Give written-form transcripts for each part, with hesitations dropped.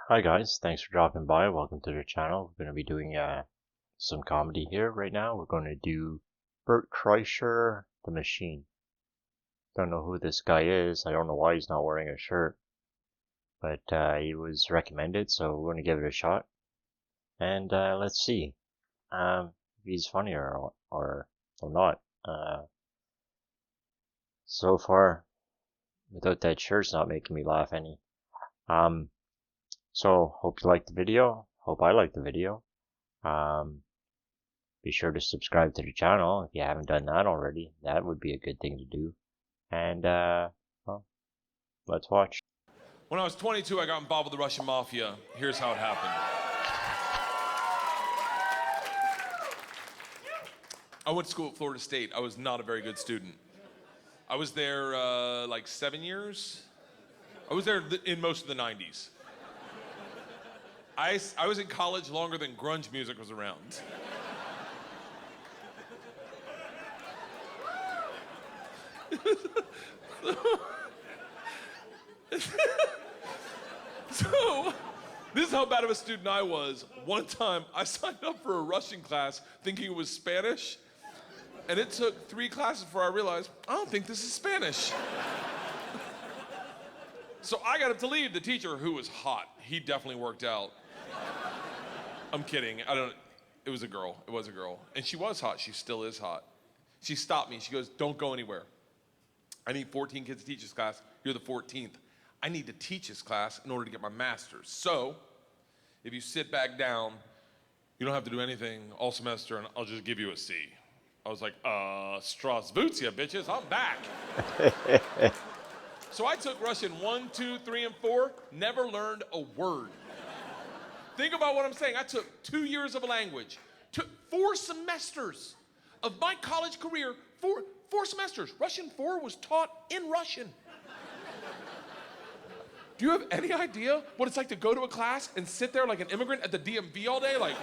Hi guys, thanks for dropping by. Welcome to the channel. We're going to be doing some comedy here right now. We're going to do Bert Kreischer, the Machine. Don't know who this guy is. I don't know why he's not wearing a shirt, but he was recommended, so we're going to give it a shot. And let's see if he's funny or not. So far, without that shirt's not making me laugh any. So hope you liked the video. Hope I liked the video. Be sure to subscribe to the channel if you haven't done that already. That would be a good thing to do. And, well, let's watch. When I was 22, I got involved with the Russian mafia. Here's how it happened. I went to school at Florida State. I was not a very good student. I was there like 7 years. I was there in most of the 90s. I was in college longer than grunge music was around. So, this is how bad of a student I was. One time, I signed up for a Russian class thinking it was Spanish, and it took 3 classes before I realized, I don't think this is Spanish. So I got up to leave. The teacher, who was hot, he definitely worked out. I'm kidding. It was a girl. It was a girl. And she was hot. She still is hot. She stopped me. She goes, don't go anywhere. I need 14 kids to teach this class. You're the 14th. I need to teach this class in order to get my master's. So, if you sit back down, you don't have to do anything all semester, and I'll just give you a C. I was like, Strasvutia, bitches, I'm back. So I took Russian 1, 2, 3, and 4, never learned a word. Think about what I'm saying. I took 2 years of a language, took 4 semesters of my college career, four semesters. Russian 4 was taught in Russian. Do you have any idea what it's like to go to a class and sit there like an immigrant at the DMV all day? Like,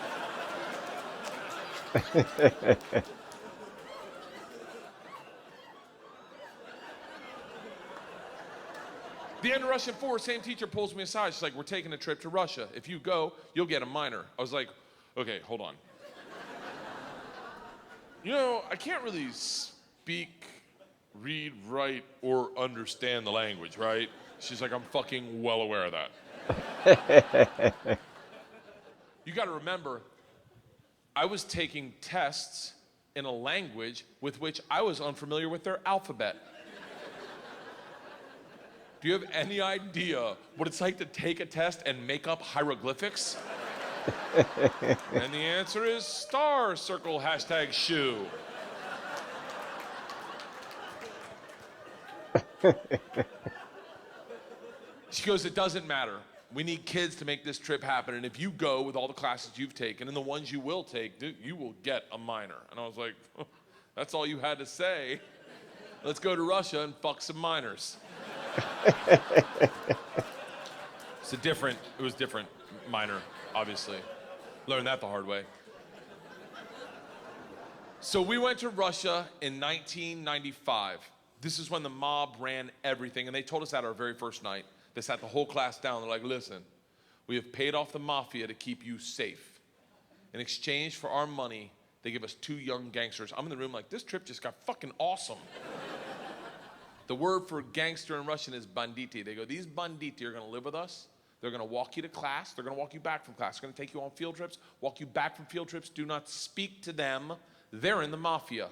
the end of Russian 4, same teacher pulls me aside. She's like, we're taking a trip to Russia. If you go, you'll get a minor. I was like, okay, hold on. You know, I can't really speak, read, write, or understand the language, right? She's like, I'm fucking well aware of that. You gotta remember, I was taking tests in a language with which I was unfamiliar with their alphabet. Do you have any idea what it's like to take a test and make up hieroglyphics? And the answer is star, circle, hashtag shoe. She goes, it doesn't matter. We need kids to make this trip happen. And if you go with all the classes you've taken and the ones you will take, you will get a minor. And I was like, oh, that's all you had to say. Let's go to Russia and fuck some minors. It was different minor, obviously. Learned that the hard way. So we went to Russia in 1995. This is when the mob ran everything, and they told us that our very first night. They sat the whole class down. They're like, listen, we have paid off the mafia to keep you safe. In exchange for our money, they give us 2 young gangsters. I'm in the room like, this trip just got fucking awesome. The word for gangster in Russian is banditi. They go, these banditi are gonna live with us. They're gonna walk you to class. They're gonna walk you back from class. They're gonna take you on field trips, walk you back from field trips. Do not speak to them. They're in the mafia.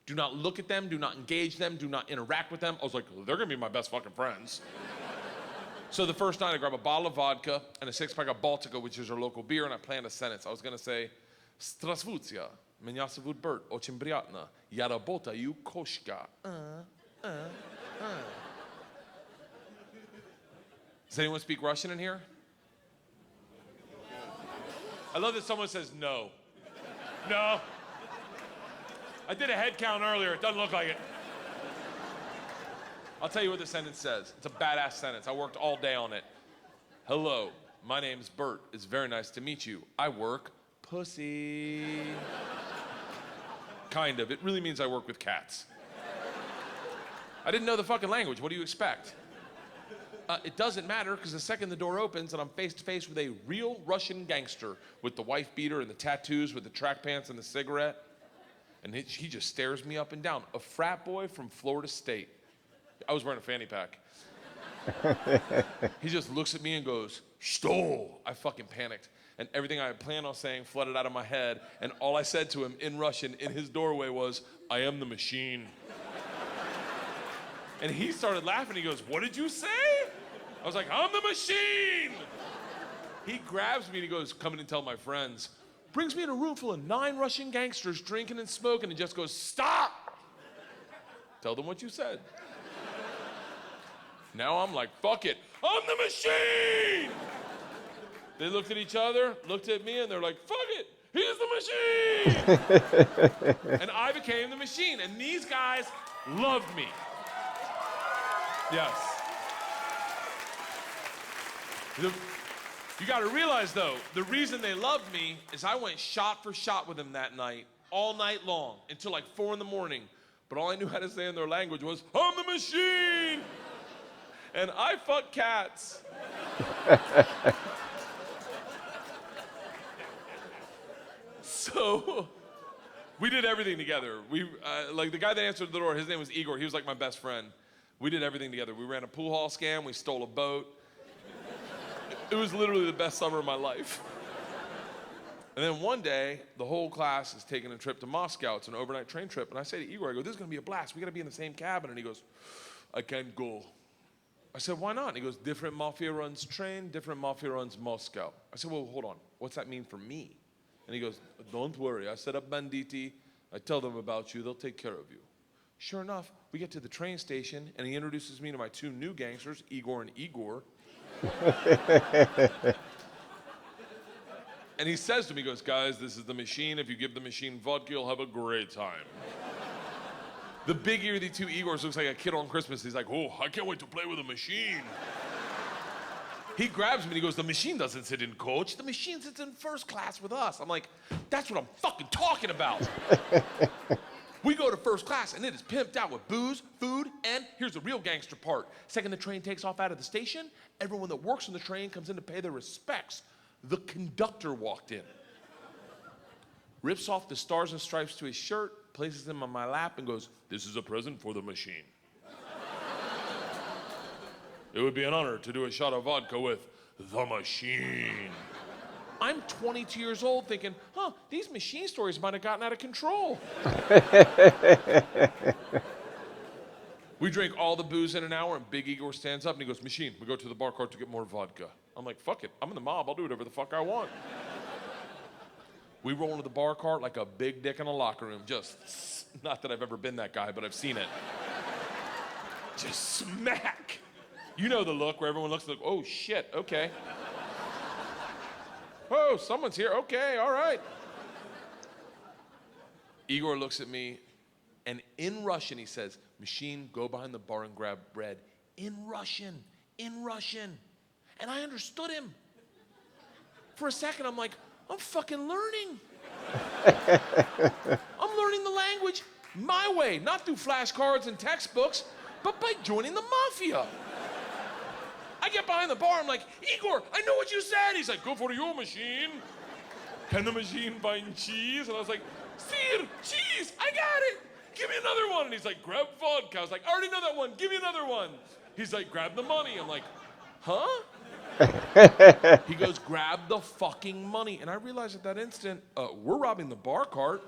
Do not look at them. Do not engage them. Do not interact with them. I was like, they're gonna be my best fucking friends. So the first night I grabbed a bottle of vodka and a 6-pack of Baltica, which is our local beer, and I planned a sentence. I was gonna say, Strasvutia, меня зовут Bert, очень приятно. Я работаю кошка. Does anyone speak Russian in here? I love that someone says no. No. I did a head count earlier. It doesn't look like it. I'll tell you what the sentence says. It's a badass sentence. I worked all day on it. Hello, my name's Bert. It's very nice to meet you. I work pussy. Kind of. It really means I work with cats. I didn't know the fucking language. What do you expect? It doesn't matter because the second the door opens and I'm face to face with a real Russian gangster with the wife beater and the tattoos with the track pants and the cigarette. And he just stares me up and down. A frat boy from Florida State. I was wearing a fanny pack. He just looks at me and goes, "Sto!" I fucking panicked. And everything I had planned on saying flooded out of my head. And all I said to him in Russian in his doorway was, "I am the machine." And he started laughing. He goes, "What did you say?" I was like, "I'm the machine." He grabs me and he goes, "Come in and tell my friends." Brings me in a room full of 9 Russian gangsters drinking and smoking and just goes, "Stop! Tell them what you said." Now I'm like, fuck it. I'm the machine! They looked at each other, looked at me, and they're like, fuck it. He's the machine! And I became the machine. And these guys loved me. Yes. You got to realize, though, the reason they loved me is I went shot for shot with them that night, all night long, until like 4 in the morning. But all I knew how to say in their language was, "I'm the machine!" And I fuck cats. So we did everything together. We like the guy that answered the door, his name was Igor. He was like my best friend. We did everything together. We ran a pool hall scam. We stole a boat. It was literally the best summer of my life. And then one day, the whole class is taking a trip to Moscow. It's an overnight train trip. And I say to Igor, I go, "This is going to be a blast. We got to be in the same cabin." And he goes, "I can't go." I said, "Why not?" And he goes, "Different mafia runs train, different mafia runs Moscow." I said, "Well, hold on. What's that mean for me?" And he goes, "Don't worry. I set up banditti. I tell them about you. They'll take care of you." Sure enough, we get to the train station, and he introduces me to my 2 new gangsters, Igor and Igor. And he says to me, he goes, "Guys, this is the machine. If you give the machine vodka, you'll have a great time." The big ear of the 2 Igors looks like a kid on Christmas. He's like, "Oh, I can't wait to play with a machine." He grabs me and he goes, "The machine doesn't sit in coach. The machine sits in first class with us." I'm like, "That's what I'm fucking talking about." We go to first class and it is pimped out with booze, food, and here's the real gangster part. Second the train takes off out of the station, everyone that works on the train comes in to pay their respects. The conductor walked in, rips off the stars and stripes to his shirt, places them on my lap and goes, "This is a present for the machine. It would be an honor to do a shot of vodka with the machine." I'm 22 years old thinking, these machine stories might have gotten out of control. We drink all the booze in an hour and Big Igor stands up and he goes, "Machine, we go to the bar cart to get more vodka." I'm like, fuck it, I'm in the mob, I'll do whatever the fuck I want. We roll into the bar cart like a big dick in a locker room. Just, not that I've ever been that guy, but I've seen it. Just smack. You know the look where everyone looks like, "Oh shit, okay. Oh, someone's here, okay, all right." Igor looks at me and in Russian he says, "Machine, go behind the bar and grab bread." In Russian. And I understood him. For a second, I'm like, I'm fucking learning. I'm learning the language my way, not through flashcards and textbooks, but by joining the mafia. I get behind the bar, I'm like, "Igor, I know what you said." He's like, "Go for your machine. Can the machine find cheese?" And I was like, "Sir, cheese, I got it. Give me another one." And he's like, "Grab vodka." I was like, "I already know that one. Give me another one." He's like, "Grab the money." I'm like, "Huh?" He goes, "Grab the fucking money." And I realized at that instant, we're robbing the bar cart.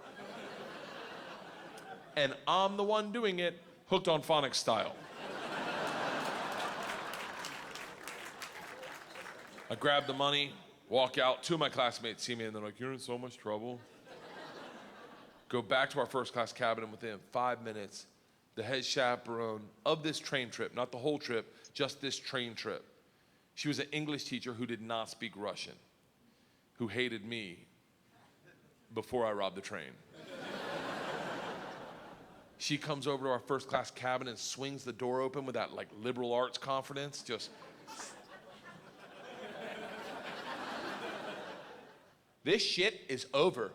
And I'm the one doing it, hooked on phonics style. I grab the money, walk out. 2 of my classmates see me and they're like, "You're in so much trouble." Go back to our first class cabin and within 5 minutes, the head chaperone of this train trip, not the whole trip, just this train trip. She was an English teacher who did not speak Russian, who hated me before I robbed the train. She comes over to our first class cabin and swings the door open with that like liberal arts confidence, just. "This shit is over.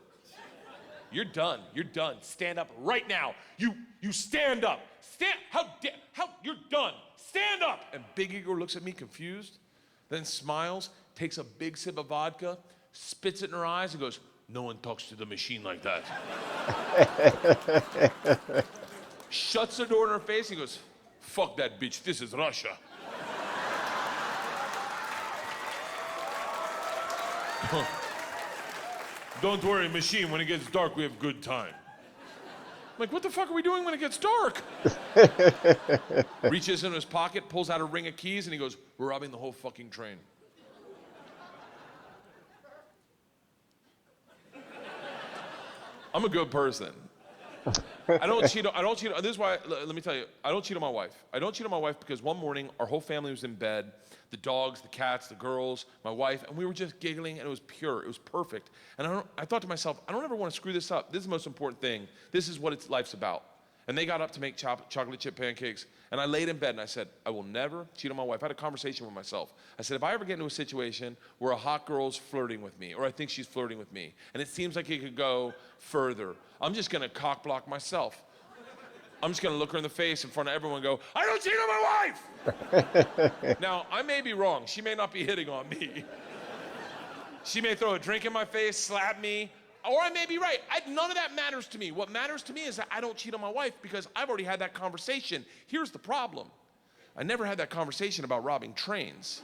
You're done. You're done. Stand up right now. You stand up. You're done. Stand up. And Big Igor looks at me confused, then smiles, takes a big sip of vodka, spits it in her eyes, and goes, "No one talks to the machine like that." Shuts the door in her face, and goes, "Fuck that bitch. This is Russia." "Don't worry, machine. When it gets dark, we have good time." I'm like, what the fuck are we doing when it gets dark? Reaches into his pocket, pulls out a ring of keys, and he goes, "We're robbing the whole fucking train." I'm a good person. I don't cheat. This is why. Let me tell you. I don't cheat on my wife. I don't cheat on my wife because one morning our whole family was in bed, the dogs, the cats, the girls, my wife, and we were just giggling, and it was pure. It was perfect. And I thought to myself, I don't ever want to screw this up. This is the most important thing. This is what life's about. And they got up to make chocolate chip pancakes, and I laid in bed and I said, I will never cheat on my wife. I had a conversation with myself. I said, if I ever get into a situation where a hot girl's flirting with me, or I think she's flirting with me, and it seems like it could go further, I'm just gonna cock block myself. I'm just gonna look her in the face in front of everyone and go, "I don't cheat on my wife!" Now, I may be wrong. She may not be hitting on me. She may throw a drink in my face, slap me, or I may be right. None of that matters to me. What matters to me is that I don't cheat on my wife because I've already had that conversation. Here's the problem. I never had that conversation about robbing trains.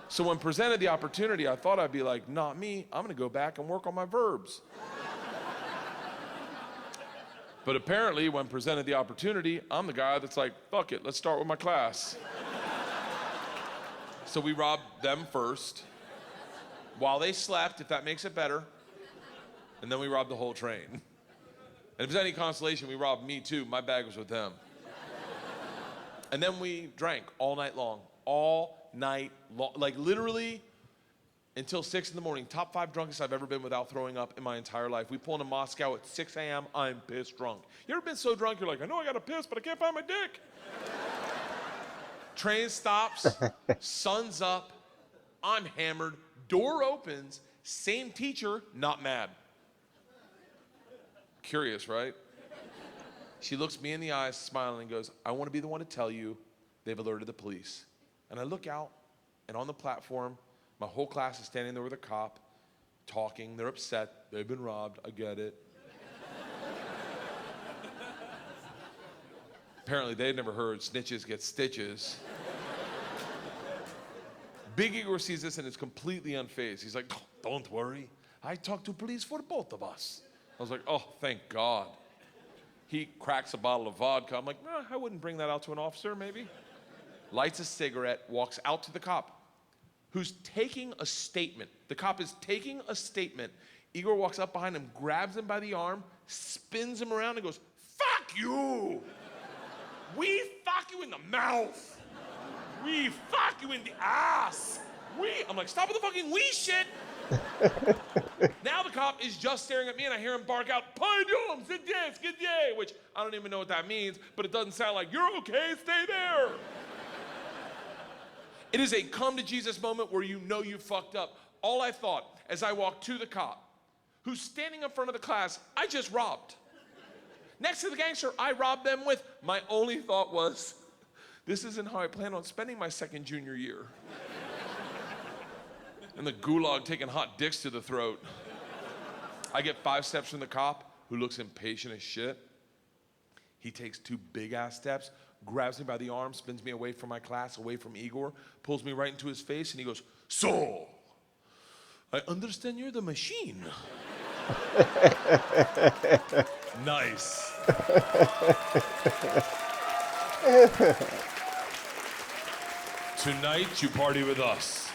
So when presented the opportunity, I thought I'd be like, not me. I'm gonna go back and work on my verbs. But apparently, when presented the opportunity, I'm the guy that's like, fuck it, let's start with my class. So we robbed them first, while they slept, if that makes it better, and then we robbed the whole train. And if there's any consolation, we robbed me too. My bag was with them. And then we drank all night long. Like literally until 6 in the morning. Top 5 drunkest I've ever been without throwing up in my entire life. We pull into Moscow at 6 a.m. I'm pissed drunk. You ever been so drunk you're like, I know I gotta piss, but I can't find my dick? Train stops, sun's up, I'm hammered, door opens, same teacher, not mad. Curious, right? She looks me in the eyes, smiling, and goes, I want to be the one to tell you they've alerted the police. And I look out, and on the platform, my whole class is standing there with a cop, talking. They're upset. They've been robbed. I get it. Apparently, they'd never heard snitches get stitches. Big Igor sees this and is completely unfazed. He's like, oh, don't worry. I talked to police for both of us. I was like, oh, thank God. He cracks a bottle of vodka. I'm like, I wouldn't bring that out to an officer, maybe. Lights a cigarette, walks out to the cop, who's taking a statement. The cop is taking a statement. Igor walks up behind him, grabs him by the arm, spins him around, and goes, fuck you! We fuck you in the mouth! We fuck you in the ass! I'm like, stop with the fucking we shit! Now the cop is just staring at me and I hear him bark out, Pardon, skidye, which I don't even know what that means, but it doesn't sound like, you're okay, stay there. It is a come to Jesus moment where you know you fucked up. All I thought as I walked to the cop, who's standing in front of the class I just robbed. Next to the gangster I robbed them with, my only thought was, this isn't how I plan on spending my second junior year. And the gulag taking hot dicks to the throat. I get 5 steps from the cop, who looks impatient as shit. He takes 2 big-ass steps, grabs me by the arm, spins me away from my class, away from Igor, pulls me right into his face, and he goes, so, I understand you're the machine. Nice. Tonight, you party with us.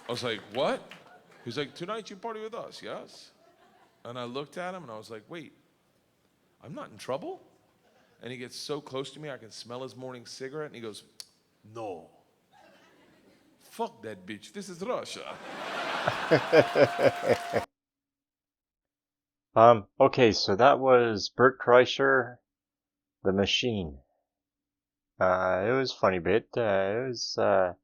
I was like, what? He's like, tonight you party with us, yes? And I looked at him and I was like, wait, I'm not in trouble? And he gets so close to me, I can smell his morning cigarette, and he goes, no. Fuck that bitch, this is Russia. Okay, so that was Bert Kreischer, The Machine. It was a funny bit. It was a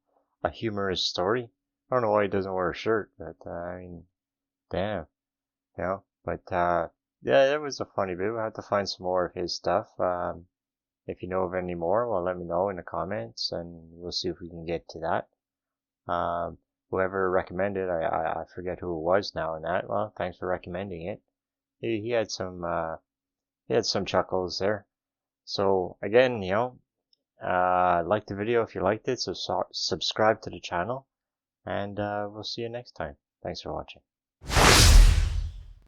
humorous story. I don't know why he doesn't wear a shirt, but I mean, damn. you know. But yeah, it was a funny bit. We'll have to find some more of his stuff. If you know of any more, well, let me know in the comments, and we'll see if we can get to that. Whoever recommended, I forget who it was now and that. Well, thanks for recommending it. He had some chuckles there. So again, like the video if you liked it. So subscribe to the channel, and we'll see you next time. Thanks for watching.